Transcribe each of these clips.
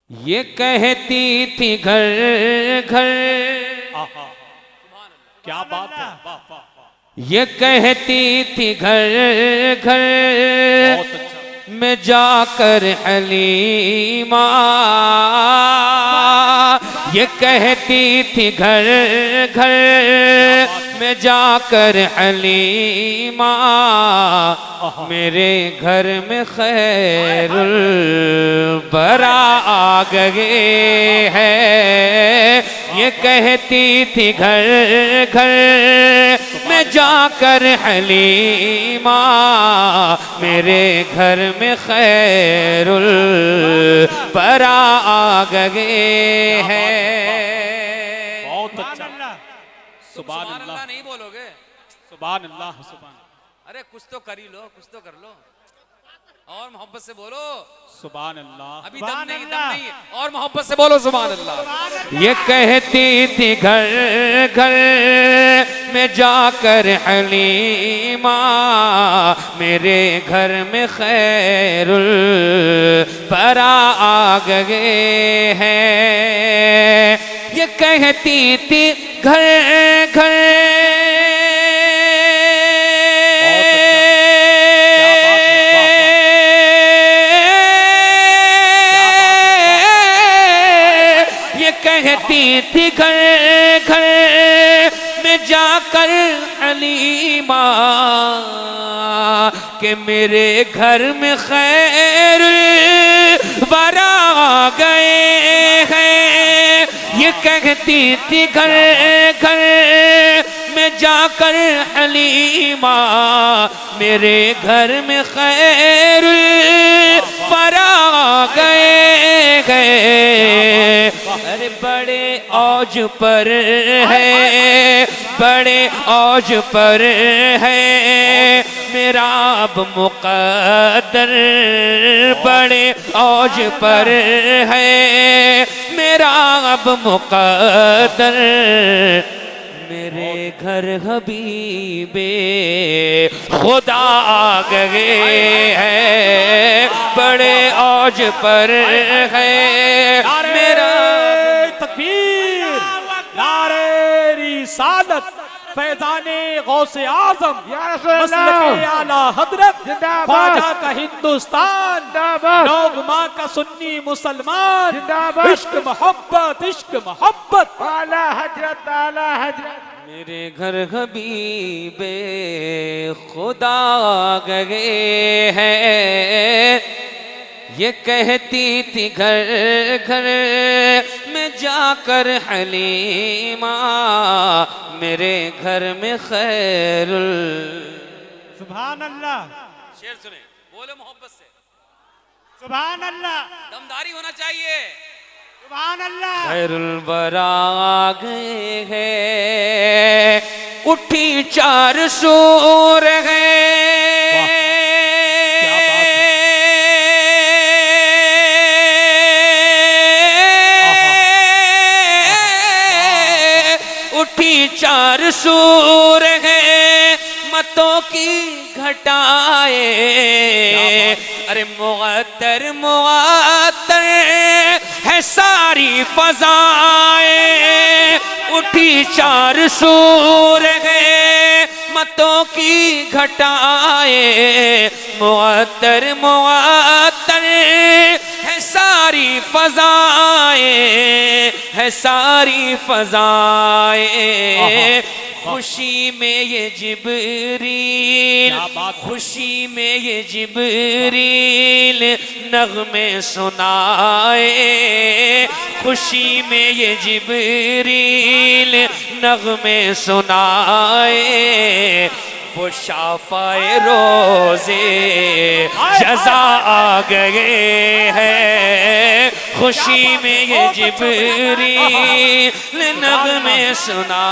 ये कहती थी घर घर, क्या बात है, वाह वाह वाह। ये कहती थी घर घर बहुत अच्छा। में जाकर हलीमा, ये कहती थी घर घर में जाकर हलीमा, मेरे घर में खैरुल बरा आ गए है। ये कहती थी घर घर में जाकर हलीमा, मेरे घर में खैरुल बरा आ गए है। बहुत अच्छा। सुभान अल्लाह। नहीं बोलोगे? सुभान अल्लाह सुभान। अरे कुछ तो कर ही लो, कुछ तो कर लो, और मोहब्बत से बोलो सुभान अल्लाह। अभी दम नहीं, दम नहीं, और मोहब्बत से बोलो सुभान अल्लाह। ये कहती थी घर घर में जाकर हलीमा, मेरे घर में खैरुल बरा आ गए हैं। ये कहती थी घर घर, कहती थी घर घर में जाकर हलीमा कि मेरे घर में खैर बरा गए हैं। ये कहती थी घर घर में जाकर हलीमा, मेरे घर में खैर बरा गए गए। अरे बड़े औज पर है, बड़े औज पर है मेरा अब मुक़द्दर, बड़े औज पर है मेरा अब मुक़द्दर। मेरे घर हबीबे खुदा आ गए हैं, बड़े औज पर है मेरा तकबीर, नारे रिसालत, फैज़ाने गौसे आज़म, मसलके आला हज़रत, ख्वाजा का हिंदुस्तान, नौगमा का सुन्नी मुसलमान, इश्क मोहब्बत, इश्क मोहब्बत, आला हजरत, आला हजरत। मेरे घर हबीबे खुदा आ गए हैं। ये कहती थी घर घर में जाकर हलीमा, मेरे घर में खैरुल। सुभान अल्लाह। शेर सुने, बोले मोहब्बत से सुभान अल्लाह। दमदारी होना चाहिए। सुभान अल्लाह। खैरुल बरा आ गए हैं, उठी चार सूर है, चार सूर है मतों की घटाए। अरे मुअत्तर मुअत्तर है सारी फजाएं, उठी चार सूर है मतों की घटाए। मुअत्तर मुअत्तर है सारी फजाएं, है सारी फजाएं। खुशी में ये जिब्रील, खुशी में ये जिब्रील नग़्मे सुनाए, खुशी में ये जिब्रील नग़्मे सुनाए। वो शाफ़ाए रोज़े जज़ा आ गए हैं, खुशी में ये जिब्रील नग़्मे सुना।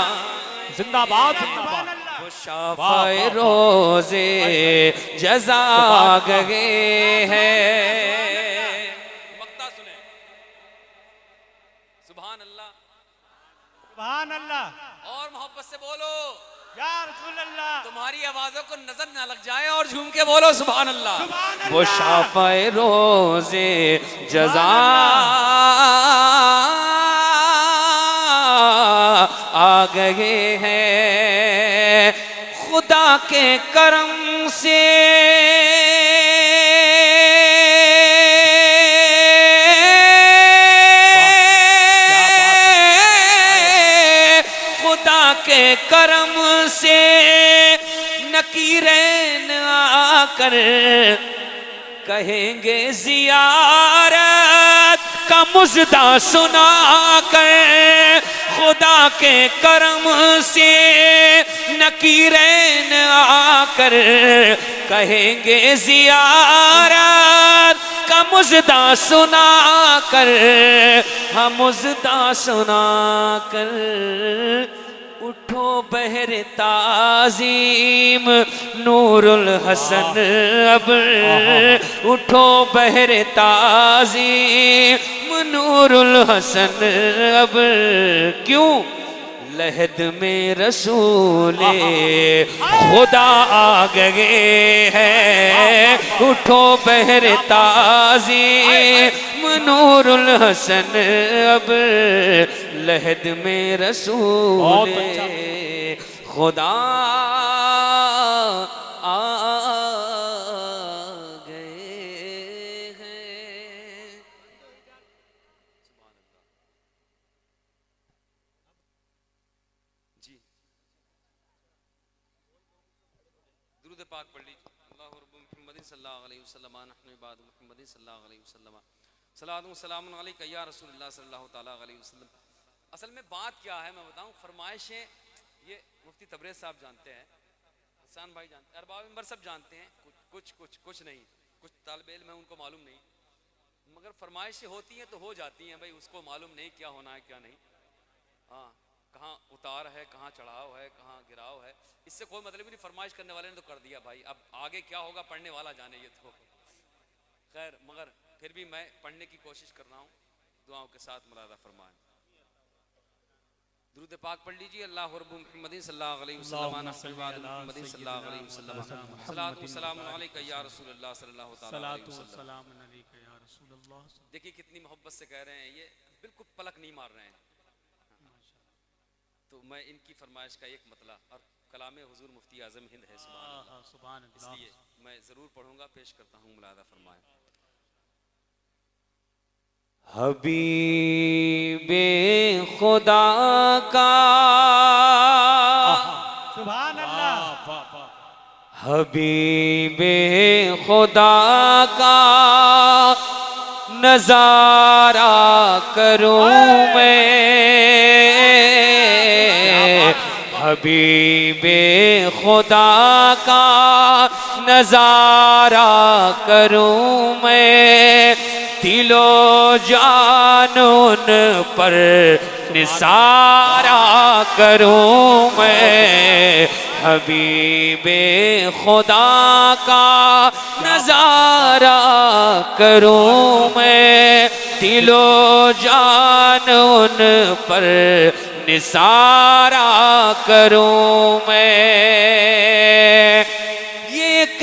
जिंदाबाद जिंदाबाद। वो शाफ़ाए रोज़े जज़ा आ गए हैं। मक्ता सुने, सुभान अल्लाह, सुभान अल्लाह। और मोहब्बत से बोलो या रसूल अल्लाह। तुम्हारी आवाजों को नजर ना लग जाए और झूम के बोलो सुभान अल्लाह। वो शाफ़ाए रोज़े जज़ा गए हैं खुदा के करम से। खुदा के करम से नकीरैन आकर कहेंगे जियारत का मुजदा सुना कर। खुदा के करम से नकीरैन आकर कहेंगे जियारत का मुजदा सुना कर। हम मुजदा सुना कर उठो बहर ताज़ीम नूरुल हसन अब। उठो बहर ताज़ीम नूरुल हसन अब। क्यों? लहद में रसूले खुदा आ गए हैं। उठो बहर ताज़ीम नूरुल हसन अब। लहद में रसूले खुदा आ गए हैं। जी दुरूद पाक पढ़ लीजिए। अल्लाहु रब्बु मुहम्मद सल्लल्लाहु अलैहि वसल्लम नहनु इबाद मुहम्मद सल्लल्लाहु अलैहि वसल्लम सलातु सलामुन अलैका या रसूलुल्लाह सल्लल्लाहु तआला अलैहि वसल्लम। असल में बात क्या है मैं बताऊं। फरमाइशें ये मुफ्ती तबरेज़ साहब जानते हैं, हसन भाई जानते हैं, अरबाब मिंबर सब जानते हैं। कुछ नहीं, कुछ तालिब इल्म है उनको मालूम नहीं, मगर फरमाइशें होती हैं तो हो जाती हैं भाई। उसको मालूम नहीं क्या होना है क्या नहीं। हाँ, कहाँ उतार है, कहाँ चढ़ाव है, कहाँ गिराव है, इससे कोई मतलब ही नहीं। फरमाइश करने वाले ने तो कर दिया भाई, अब आगे क्या होगा पढ़ने वाला जाने। ये तो खैर, मगर फिर भी मैं पढ़ने की कोशिश कर रहा हूँ। दुआओं के साथ मुरादा फरमाएं। दुरूद पाक पढ़ लीजिए। अल्लाहु रब्बु मुहम्मद सल्लल्लाहु अलैहि वसल्लम मुहम्मद सल्लल्लाहु अलैहि वसल्लम सलातु सलाम अलैका या रसूलुल्लाह सल्लल्लाहु अलैहि वसल्लम। देखिए कितनी मोहब्बत से कह रहे हैं, ये बिल्कुल पलक नहीं मार रहे हैं। तो मैं इनकी फरमाइश का एक मतला और कलाम हुजूर मुफ्ती आज़म हिंद है सुभान अल्लाह, इसलिए मैं ज़रूर पढ़ूंगा, पेश करता हूँ। मुलादा फरमाएं। हबीबे खुदा का सुभान अल्लाह। हबीबे खुदा का नजारा करूं मैं। हबीबे खुदा का नजारा करूं मैं। दिलो जान उन पर निसारा करूं मैं। हबीबे खुदा का नजारा करूं मैं। दिलो जान उन पर निसारा करूं मैं। एक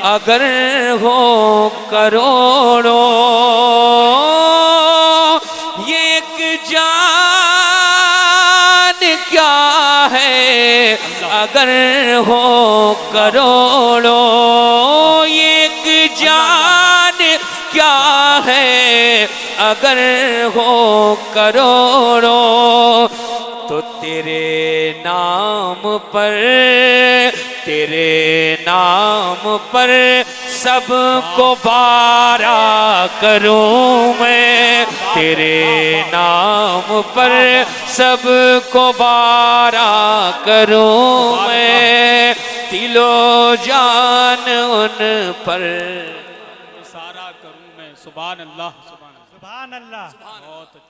अगर हो करोड़ों, एक जान क्या है अगर हो करोड़ों। एक जान क्या है अगर हो करोड़ों। तो तेरे नाम पर सबको बारा करूं मैं। तेरे नाम पर सबको बारा करूं मैं। दिलो जान उन पर सारा करूं मैं। सुभान अल्लाह, सुभान अल्लाह।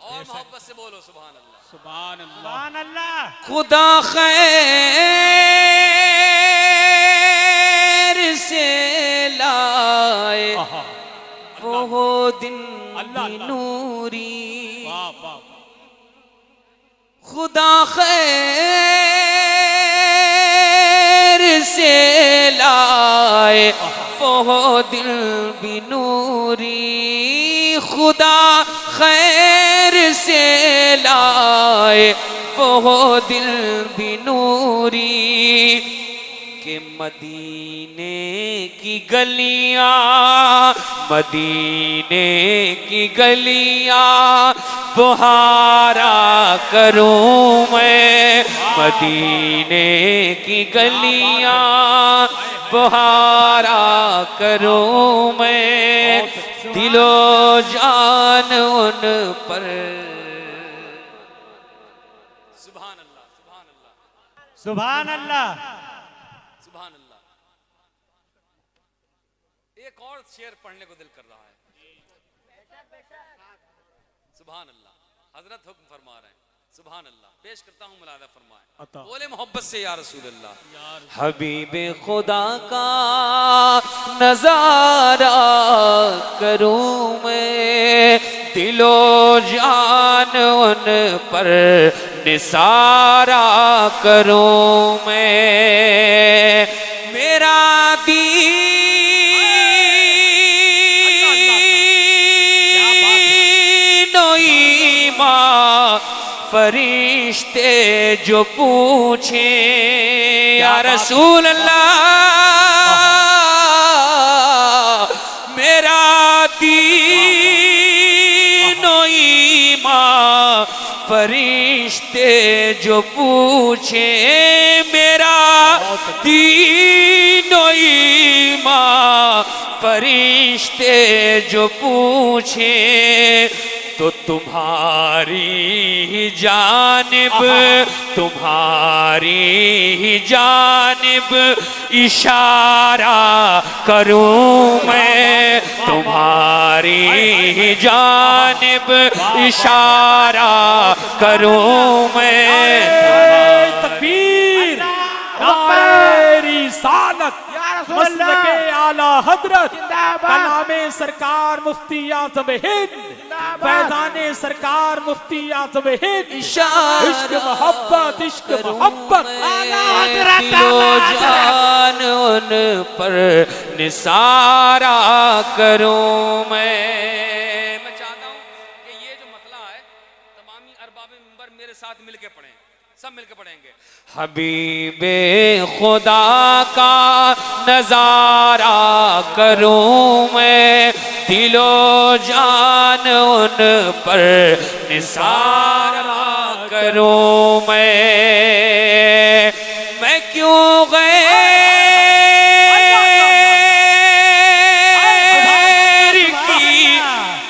और मोहब्बत से बोलो सुभान अल्लाह, सुभान अल्लाह। सुभान अल्लाह। खुदा खैर से लाए वो दिन नूरी। खुदा खैर से लाए दिल भी नूरी खुदा खैर से लाए, वो दिल भी नूरी के मदीने की गलियां, मदीने की गलियां बुहारा करूं मैं, मदीने की गलियां बुहारा करूं मैं, दिलो जान उन पर। सुभान अल्लाह, सुभान अल्लाह, सुभान अल्लाह। सुभान अल्लाह। एक और शेर पढ़ने को दिल कर रहा है। सुभान अल्लाह, हजरत हुक्म फरमा रहे हैं। सुभान अल्लाह, पेश करता हूँ, मुलादा फरमाए। बोले मोहब्बत से या रसूल अल्लाह। हबीबे खुदा का नजारा करूं मैं, दिलो जान उन पर निसारा करूं मैं, मेरा दीनो ईमान फरिश्ते जो पूछे या रसूल अल्लाह, मेरा दीनो ईमान फरिश्ते जो पूछे, मेरा दीनो ईमान फरिश्ते जो पूछे, तो तुम्हारी ही जानिब, तुम्हारी ही जानिब इशारा करूं मैं, तुम्हारी ही जानिब इशारा करूं मैं। तकबीर, नारे रिसालत, मसलके आला हजरत, कलामे सरकार मुफ्ती आज़म हिंद, फैज़ाने सरकार मुफ्ती आज़म हिंद, इश्क मोहब्बत, इश्क मोहब्बत, दिलो जान उन पर निसारा करूं मैं। मैं चाहता हूं कि ये जो मतला है तमामी अरबाबे मिंबर मेरे साथ मिलके पढ़ें, सब मिलके पढ़ेंगे। हबीबे खुदा का नजारा करूं मैं, दिलो जान उन पर निसारा करूं मैं क्यों गैर की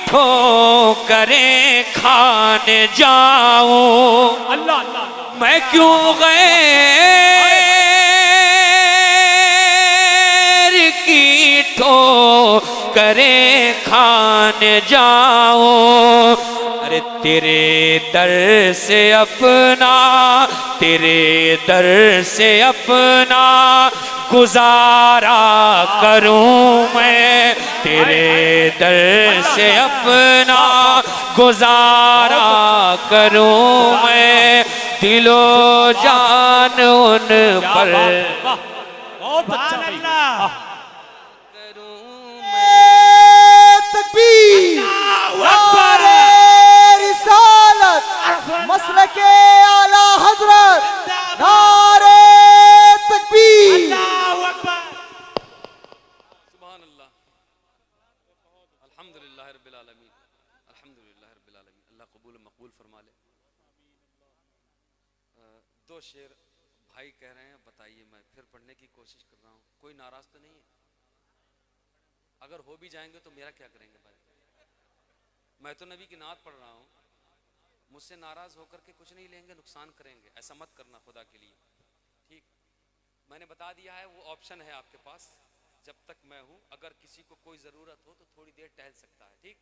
ठोकरें खाने जाऊं, अल्लाह अल्लाह, मैं क्यों गैर की ठोकरें खाने जाऊं, अरे तेरे दर से अपना, तेरे दर से अपना गुजारा करूं मैं, तेरे दर से अपना गुजारा करूं मैं, दिलो जान उन पर। बहुत अच्छा भाई। तकबीर, नारे रिसालत, मसलके आला हजरत, नारे तकबीर। सुभान अल्लाह, अल्हम्दुलिल्लाह रब्बिल आलमीन, अल्हम्दुलिल्लाह रब्बिल आलमीन। अल्लाह कबूल मकबूल फरमा ले। दो शेर भाई कह रहे हैं, बताइए, मैं फिर पढ़ने की कोशिश कर रहा हूँ, कोई नाराज तो नहीं है? अगर हो भी जाएंगे तो मेरा क्या करेंगे भाई? मैं तो नबी की नात पढ़ रहा हूँ, मुझसे नाराज होकर के कुछ नहीं लेंगे, नुकसान करेंगे, ऐसा मत करना खुदा के लिए। ठीक, मैंने बता दिया है, वो ऑप्शन है आपके पास, जब तक मैं हूँ, अगर किसी को कोई ज़रूरत हो तो थोड़ी देर टहल सकता है। ठीक,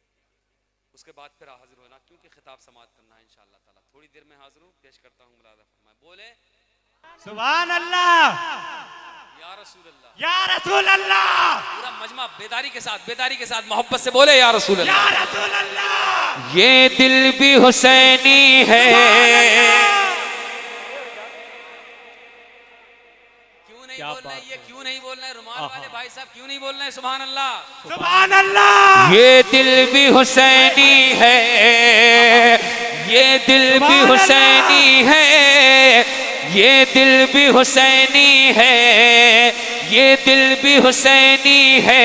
उसके बाद फिर हाजिर होना, क्योंकि खिताब समाप्त करना है इंशाअल्लाह ताला। थोड़ी देर में हाजिर हूँ, पेश करता हूँ मुलादा फरमाए। बोले सुभान अल्लाह, या रसूल अल्लाह, या रसूल अल्लाह, पूरा मजमा बेदारी के साथ मोहब्बत से बोले या रसूल अल्लाह, या रसूल अल्लाह। ये दिल भी हुसैनी है, क्यों क्यों नहीं क्या बोल रहे हैं? बात ये है। क्यों नहीं बोल रहे हैं? रुमाल वाले भाई साहब क्यों नहीं बोल रहे हैं? सुभान अल्लाह। सुभान अल्लाह ये दिल भी हुसैनी है, ये दिल भी हुसैनी है, ये दिल भी हुसैनी है, ये दिल भी हुसैनी है,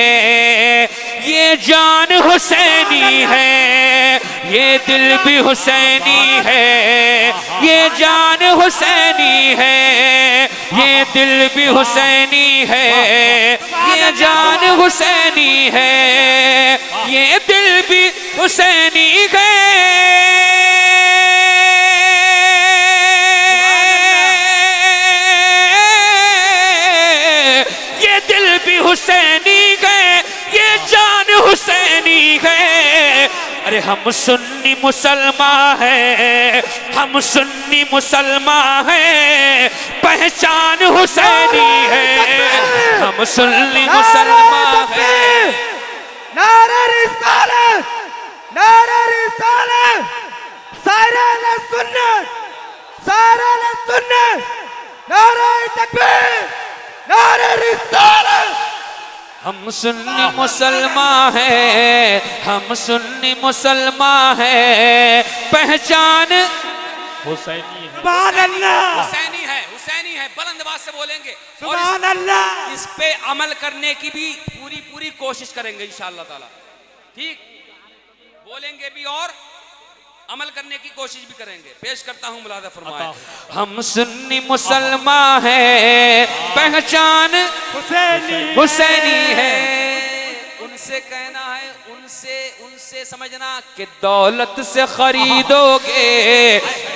ये जान हुसैनी है, ये दिल भी हुसैनी है, ये जान हुसैनी है, ये दिल भी हुसैनी है, ये जान हुसैनी है, ये दिल भी हुसैनी है। ये दिल भी हुसैनी है, ये जान हुसैनी है। अरे हम सुन्नी मुसलमान हैं, हम सुन्नी मुसलमान हैं, पहचान हुसैनी है। हम सुन्नी मुसलमान हैं। नारे रिसालत, नारे रिसालत, सारे सुन्नत, सारे सुन्नत, नारे तकबीर, नारे रिसालत। हम सुन्नी मुसलमान हैं, हम सुन्नी मुसलमान हैं, पहचान हुसैनी है। सुभान अल्लाह हुसैनी है, हुसैनी है, बुलंद आवाज से बोलेंगे और सुभान अल्लाह इस पे अमल करने की भी पूरी पूरी कोशिश करेंगे इंशाअल्लाह ताला। ठीक, बोलेंगे भी और अमल करने की कोशिश भी करेंगे। पेश करता हूँ, मुलादा फरमाए। हम सुन्नी मुसलमान हैं, पहचान हुसैनी हुसैनी है। उनसे कहना है, उनसे समझना कि दौलत से खरीदोगे,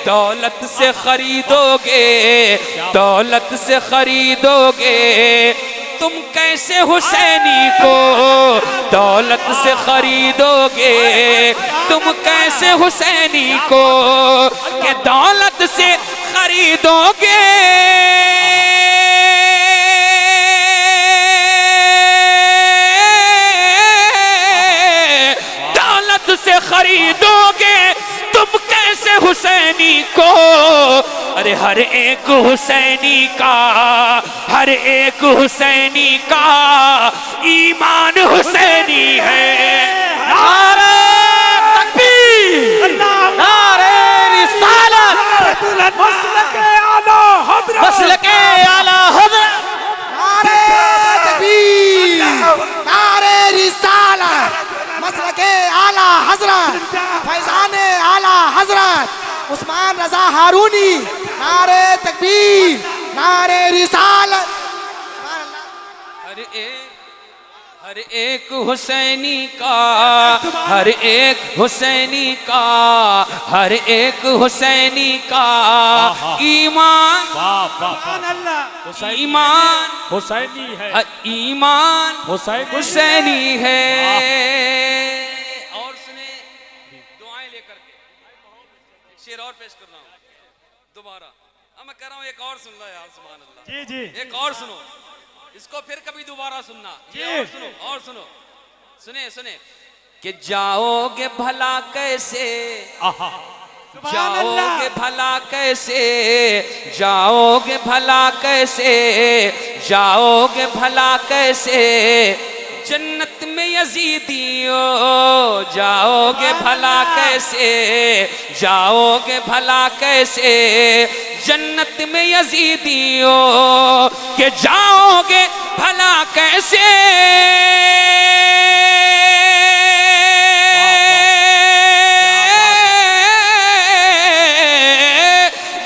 दौलत से खरीदोगे, दौलत से खरीदोगे, तुम कैसे हुसैनी को दौलत से खरीदोगे, तुम कैसे हुसैनी को कि दौलत से खरीदोगे। दौलत से खरीदोगे तुम कैसे हुसैनी को। अरे हर एक हुसैनी का, हर एक हुसैनी का ईमान हुसैनी है। नारे तकबीर, नारे रिसालत, मसलके आला हज़रत, मसलके आला हज़रत। नारे तकबीर, नारे रिसालत, मसलके आला हजरत, फैजान आला हजरत, उस्मान रजा हारूनी। नारे तकबीर, नारे रिसालत। हर एक हुसैनी का, हर एक हुसैनी का, हर एक हुसैनी का ईमान, वाह वाह सुभान अल्लाह हुसैनी ईमान, हुसैनी है। ईमान हुसैनी हुसैनी है। और सुने दुआएं लेकर के एक शेर और पेश कर रहा हूँ दोबारा। अब मैं कह रहा हूँ एक और सुन लो यार, सुभान अल्लाह। जी जी एक और सुनो, इसको फिर कभी दोबारा सुनना। ये जी। और सुनो, और सुनो, सुने सुने। कि जाओगे भला कैसे, सुभान अल्लाह जाओगे भला कैसे, जाओगे भला कैसे, जाओगे भला कैसे जन्नत में यजीदियो, जाओगे भला कैसे, जाओगे भला कैसे जन्नत में यजीदियो, कि जाओगे भला कैसे।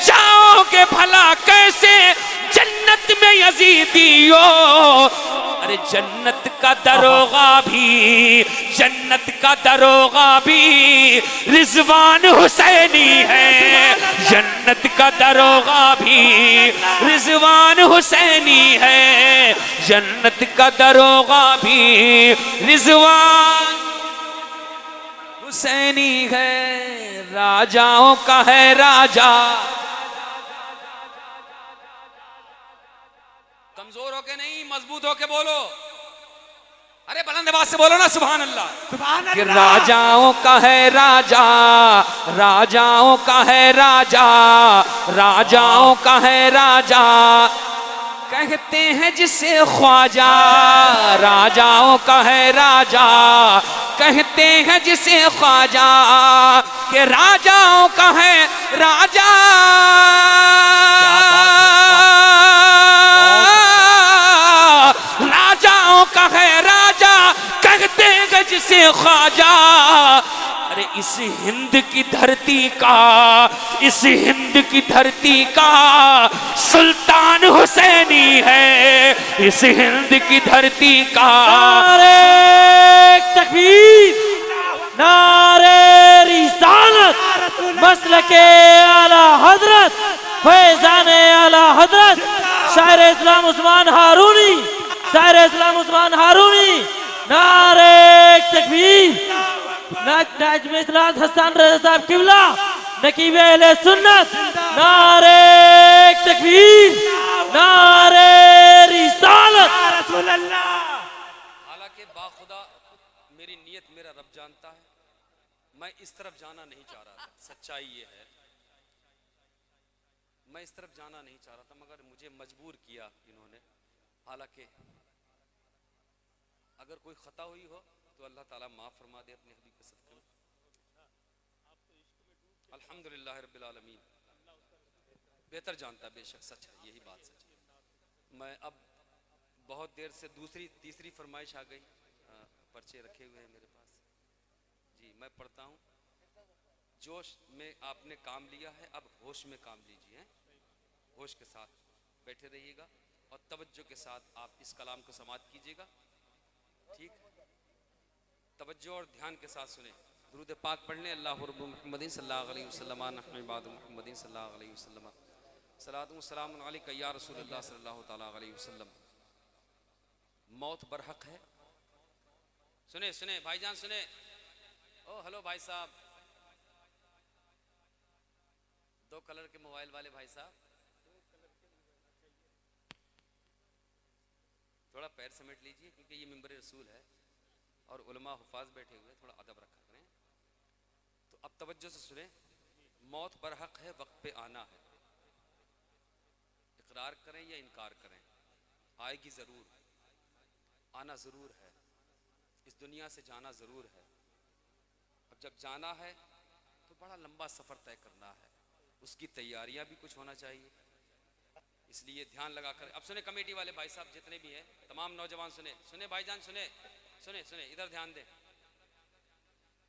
जाओगे भला कैसे जन्नत में यजीदियो। अरे जन्नत का दरोगा भी, जन्नत का दरोगा भी रिजवान हुसैनी है। जन्नत का दरोगा भी रिजवान हुसैनी है। जन्नत का दरोगा भी रिजवान हुसैनी है। राजाओं का है राजा, कमजोर होके नहीं, मजबूत होके बोलो। अरे बुलंद आवाज से बोलो ना, सुभान अल्लाह। सुभान कि अल्लाह राजाओं का है राजा, राजाओं का है राजा, राजाओं का है राजा। कहते हैं जिसे ख्वाजा, राजाओं का है राजा, कहते हैं जिसे ख्वाजा, के राजाओं का है राजा। राजाओं का है राजा, कहते हैं जिसे ख्वाजा। अरे इस हिंद की धरती का, इस हिंद की धरती का सुल्तान हुसैनी है, इस हिंद की धरती का। नारे तकबीर, नारे रिसालत, मसलके आला हजरत, फैजाने आला हजरत, शायर इस्लाम उस्मान हारूनी, शायर इस्लाम उस्मान हारूनी। नारे तकबीर, नाज़िम इस्लाम हसन रज़ा साहब किबला, नकीब अहले सुन्नत। नारे तकबीर, नारे रिसालत। हालांकि बाखुदा मेरी नीयत मेरा रब जानता है, मैं इस तरफ जाना नहीं चाह रहा था। सच्चाई ये है, मैं इस तरफ जाना नहीं चाह रहा था, मगर मुझे मजबूर किया इन्होंने। हालांकि अगर कोई खता हुई हो तो अल्लाह ताला माफ़ फरमा दे अपने हबीब के सदक़े में। अल्हम्दुलिल्लाह रब्बिल आलमीन, बेहतर जानता, बेशक सच है, यही बात सच है। मैं अब बहुत देर से तीसरी फरमाइश आ गई, पर्चे रखे हुए हैं मेरे पास जी, मैं पढ़ता हूँ। जोश में आपने काम लिया है, अब होश में काम लीजिए, होश के साथ बैठे रहिएगा और तवज्जो के साथ आप इस कलाम को समाअत कीजिएगा। ठीक, तवज्जो और ध्यान के साथ सुने। दुरूद पाक पढ़ लें। अल्लाहु रब्बु मुहम्मदिन सल्लल्लाहु अलैहि वसल्लम, नहनु इबादु मुहम्मदिन सल्लल्लाहु अलैहि वसल्लम, सलातु व सलामुन अलैका या रसूलल्लाह सल्लल्लाहु तआला अलैहि वसल्लम। मौत बरहक है। सुने सुने भाईजान, सुने। ओ हेलो भाई साहब, दो कलर के मोबाइल वाले भाई साहब, थोड़ा पैर समेट लीजिए क्योंकि ये मिंबर रसूल है और उलमा हुफाज बैठे हुए, थोड़ा अदब रखा करें। तो अब तवज्जो से सुने। मौत बरहक है, वक्त पे आना है। इकरार करें या इनकार करें, आएगी ज़रूर, आना ज़रूर है। इस दुनिया से जाना ज़रूर है। अब जब जाना है तो बड़ा लंबा सफ़र तय करना है, उसकी तैयारियां भी कुछ होना चाहिए। इसलिए ध्यान लगाकर अब सुने, कमेटी वाले भाई साहब जितने भी हैं, तमाम नौजवान सुने, सुने भाईजान, सुने सुने सुने, इधर ध्यान दें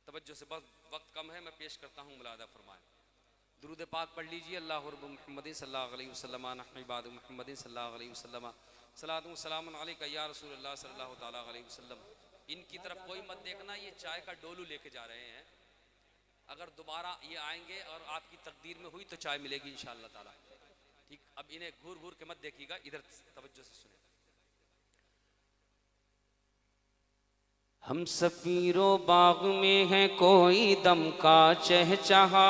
तवज्जो से। बस वक्त कम है, मैं पेश करता हूँ, मुलादा फरमाएं। दुरूद पाक पढ़ लीजिए। अल्लाहु रब्बु मुहम्मदिन सल्लल्लाहु अलैहि वसल्लम, नहनु इबादु मुहम्मदिन सल्लल्लाहु अलैहि वसल्लम, सलातु व सलामुन अलैका या रसूलल्लाह सल्लल्लाहु तआला अलैहि वसल्लम। इनकी तरफ कोई मत देखना, ये चाय का डोलू लेके जा रहे हैं। अगर दोबारा ये आएंगे और आपकी तकदीर में हुई तो चाय मिलेगी इंशाअल्लाह ताला। ठीक, अब इन्हें घूर घूर के मत देखिएगा, इधर तवज्जो से सुने। हम सफीरो बाग में है कोई दम का चहचहा,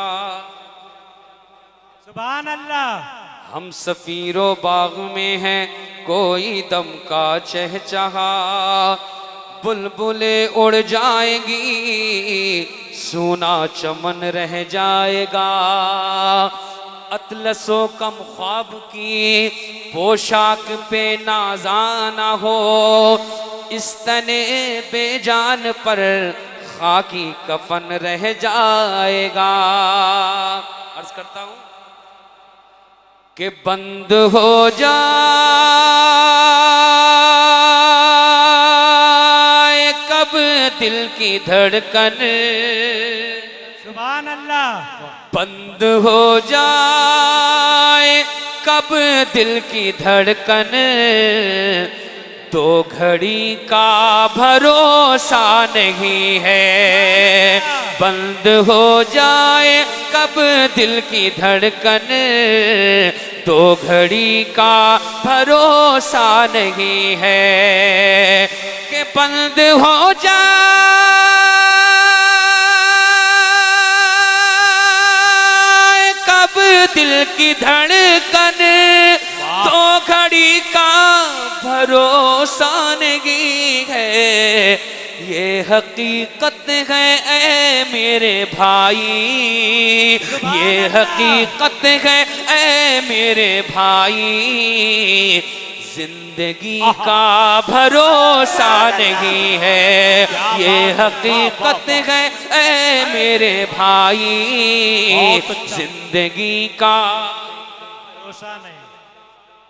सुभान अल्लाह। हम सफीरो बाग में है कोई दम का चहचहा, बुलबुले उड़ जाएंगी, सूना चमन रह जाएगा। अतलसो कम ख्वाब की पोशाक पे नाजाना हो, इस तने बेजान पर खाकी कफन रह जाएगा। अर्ज करता हूं कि बंद हो जाए कब दिल की धड़कन, सुभान अल्लाह। बंद हो जाए कब दिल की धड़कन, तो घड़ी का भरोसा नहीं है। बंद हो जाए कब दिल की धड़कन, तो घड़ी का भरोसा नहीं है। कि बंद हो जाए कब दिल की धड़कन, तो घड़ी का भरोसा नहीं है। ये हकीकत है ऐ मेरे भाई, ये हकीकत है ऐ मेरे भाई। जिंदगी का भरोसा नहीं है, ये हकीकत है ऐ मेरे भाई। जिंदगी का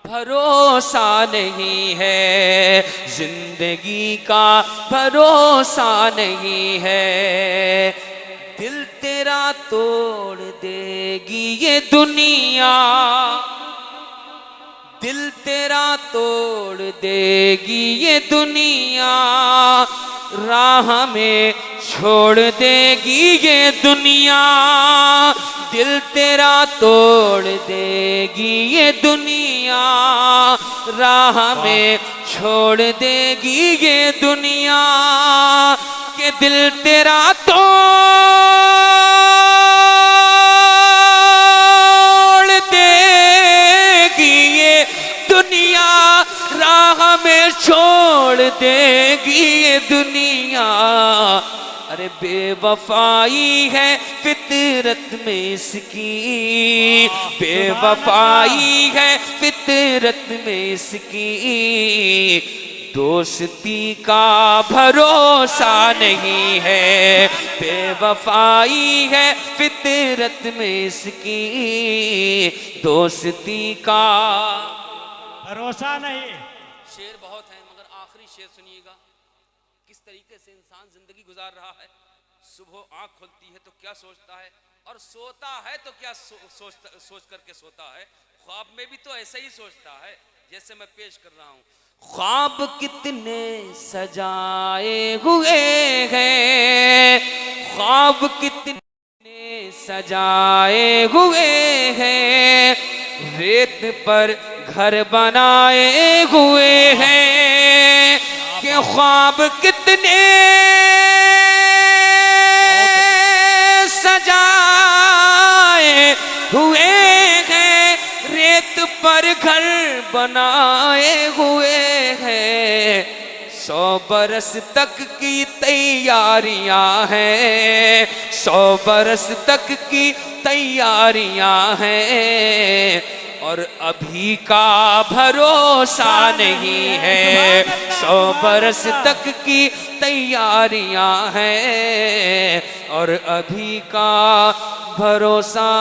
भरोसा नहीं है, जिंदगी का भरोसा नहीं है। दिल तेरा तोड़ देगी ये दुनिया, दिल तेरा तोड़ देगी ये दुनिया, राह में छोड़ देगी ये दुनिया। दिल तेरा तोड़ देगी ये दुनिया, राह में छोड़ देगी ये दुनिया। के दिल तेरा तोड़ देगी ये दुनिया, राह में छोड़ देगी ये दुनिया। अरे बेवफाई है फितरत में इसकी, बेवफाई है फितरत में इसकी। दोस्ती का भरोसा नहीं है, बेवफाई है फितरत में इसकी। दोस्ती का भरोसा नहीं। शेर बहुत है मगर आखिरी शेर सुनिएगा। किस तरीके से इंसान जिंदगी गुजार रहा है। सुबह आंख खुलती है तो क्या सोचता है, और सोता है तो क्या सोच करके सोता है। ख्वाब में भी तो ऐसे ही सोचता है जैसे मैं पेश कर रहा हूँ। ख्वाब कितने सजाए हुए हैं, ख्वाब कितने सजाए हुए हैं, रेत पर घर बनाए हुए हैं। कि ख्वाब कितने सजाए हुए हैं, रेत पर घर बनाए हुए हैं। 100 बरस तक की तैयारियां हैं, 100 बरस तक की तैयारियां हैं, और अभी का भरोसा नहीं है। 100 बरस तक की तैयारियां हैं, और अभी का भरोसा